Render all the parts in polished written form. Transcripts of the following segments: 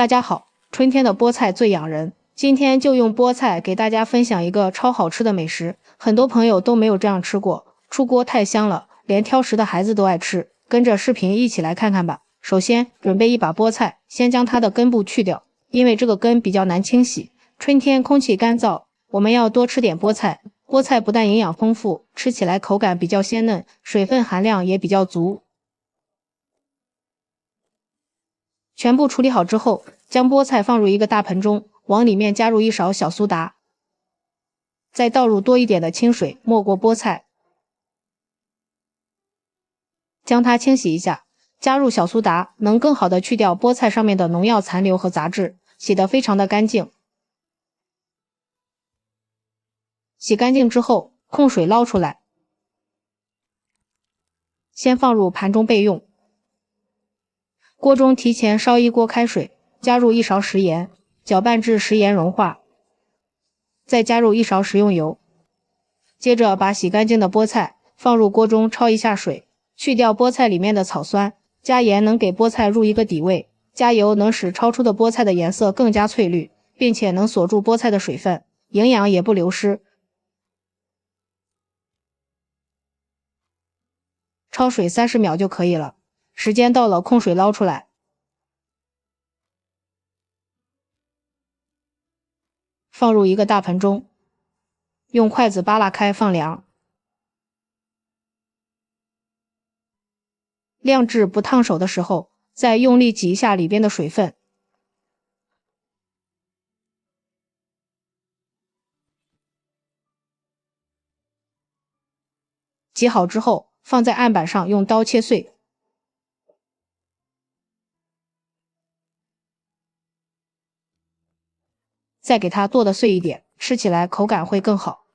大家好，春天的菠菜最养人。今天就用菠菜给大家分享一个超好吃的美食，很多朋友都没有这样吃过，出锅太香了，连挑食的孩子都爱吃。跟着视频一起来看看吧。首先准备一把菠菜，先将它的根部去掉，因为这个根比较难清洗。春天空气干燥，我们要多吃点菠菜。菠菜不但营养丰富，吃起来口感比较鲜嫩，水分含量也比较足。全部处理好之后，将菠菜放入一个大盆中，往里面加入一勺小苏打，再倒入多一点的清水，没过菠菜，将它清洗一下。加入小苏打能更好的去掉菠菜上面的农药残留和杂质，洗得非常的干净。洗干净之后，控水捞出来，先放入盘中备用。锅中提前烧一锅开水，加入1勺食盐，搅拌至食盐融化，再加入1勺食用油。接着把洗干净的菠菜放入锅中焯一下水，去掉菠菜里面的草酸，加盐能给菠菜入一个底味，加油能使焯出的菠菜的颜色更加翠绿，并且能锁住菠菜的水分，营养也不流失。焯水30秒就可以了，时间到了控水捞出来，放入一个大盆中，用筷子扒拉开放凉，晾至不烫手的时候，再用力挤一下里边的水分。挤好之后，放在案板上用刀切碎。再给它剁得碎一点，吃起来口感会更好。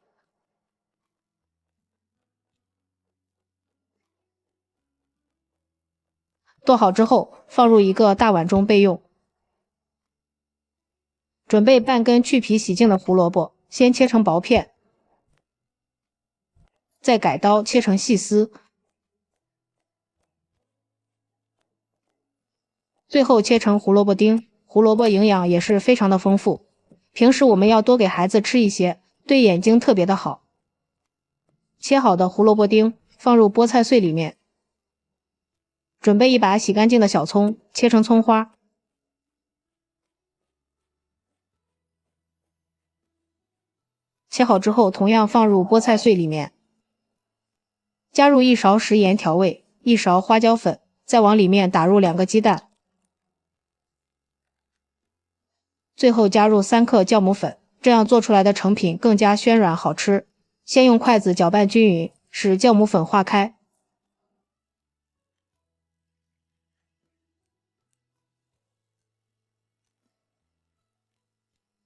剁好之后，放入一个大碗中备用。准备半根去皮洗净的胡萝卜，先切成薄片，再改刀切成细丝，最后切成胡萝卜丁。胡萝卜营养也是非常的丰富，平时我们要多给孩子吃一些，对眼睛特别的好。切好的胡萝卜丁放入菠菜碎里面，准备一把洗干净的小葱，切成葱花。切好之后，同样放入菠菜碎里面，加入1勺食盐调味，1勺花椒粉，再往里面打入2个鸡蛋，最后加入3克酵母粉，这样做出来的成品更加暄软好吃。先用筷子搅拌均匀，使酵母粉化开。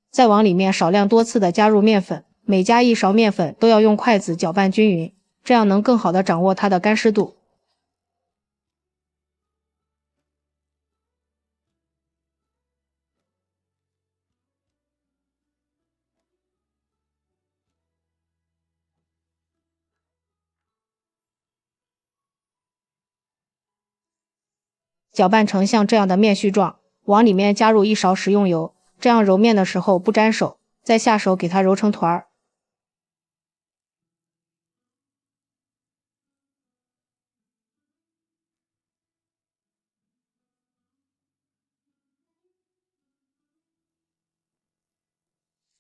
再往里面少量多次的加入面粉，每加1勺面粉都要用筷子搅拌均匀，这样能更好的掌握它的干湿度。搅拌成像这样的面絮状，往里面加入1勺食用油，这样揉面的时候不沾手，再下手给它揉成团儿。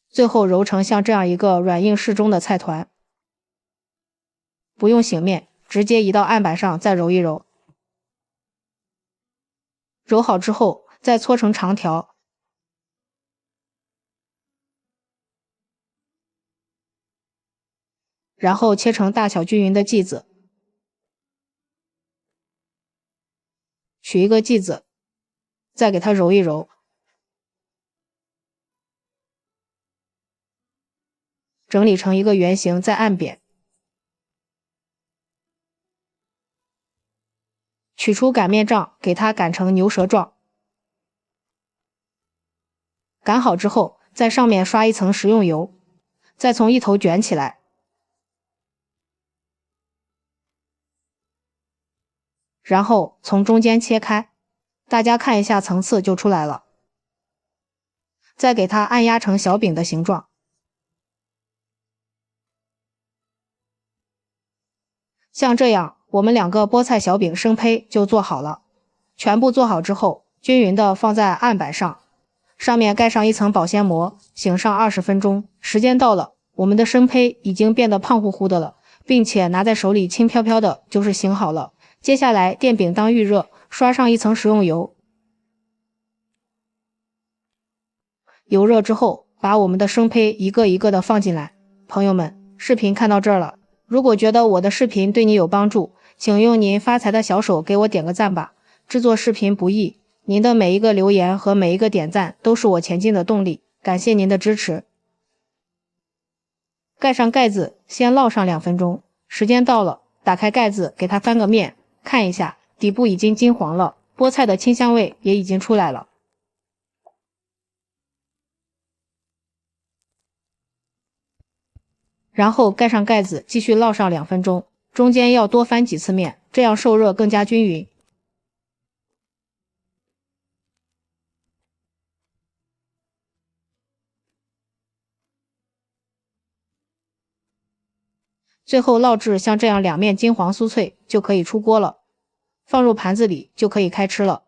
最后揉成像这样一个软硬适中的菜团。不用醒面，直接移到案板上再揉一揉。揉好之后再搓成长条，然后切成大小均匀的剂子。取一个剂子，再给它揉一揉，整理成一个圆形，再按扁。取出擀面杖，给它擀成牛舌状。擀好之后，在上面刷一层食用油，再从一头卷起来，然后从中间切开，大家看一下层次就出来了。再给它按压成小饼的形状。像这样，我们2个菠菜小饼生胚就做好了。全部做好之后，均匀的放在案板上，上面盖上一层保鲜膜，醒上20分钟。时间到了，我们的生胚已经变得胖乎乎的了，并且拿在手里轻飘飘的，就是醒好了。接下来电饼当预热，刷上一层食用油。油热之后，把我们的生胚一个一个的放进来。朋友们，视频看到这儿了，如果觉得我的视频对你有帮助，请用您发财的小手给我点个赞吧。制作视频不易，您的每一个留言和每一个点赞都是我前进的动力，感谢您的支持。盖上盖子，先烙上2分钟。时间到了，打开盖子，给它翻个面，看一下，底部已经金黄了，菠菜的清香味也已经出来了。然后盖上盖子，继续烙上2分钟，中间要多翻几次面，这样受热更加均匀。最后烙至像这样2面金黄酥脆，就可以出锅了，放入盘子里就可以开吃了。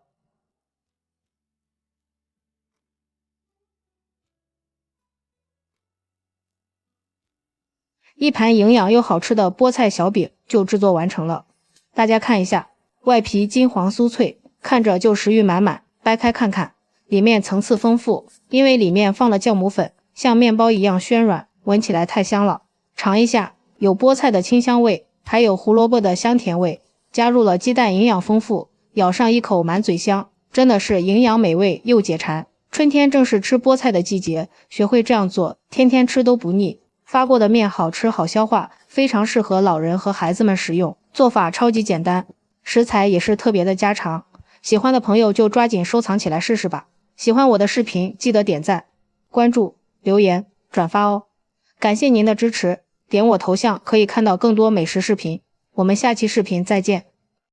一盘营养又好吃的菠菜小饼就制作完成了。大家看一下，外皮金黄酥脆，看着就食欲满满。掰开看看，里面层次丰富，因为里面放了酵母粉，像面包一样暄软，闻起来太香了。尝一下，有菠菜的清香味，还有胡萝卜的香甜味，加入了鸡蛋，营养丰富，咬上一口满嘴香，真的是营养美味又解馋。春天正是吃菠菜的季节，学会这样做，天天吃都不腻。发过的面好吃好消化，非常适合老人和孩子们食用。做法超级简单，食材也是特别的家常。喜欢的朋友就抓紧收藏起来试试吧。喜欢我的视频，记得点赞、关注、留言、转发哦。感谢您的支持，点我头像可以看到更多美食视频。我们下期视频再见。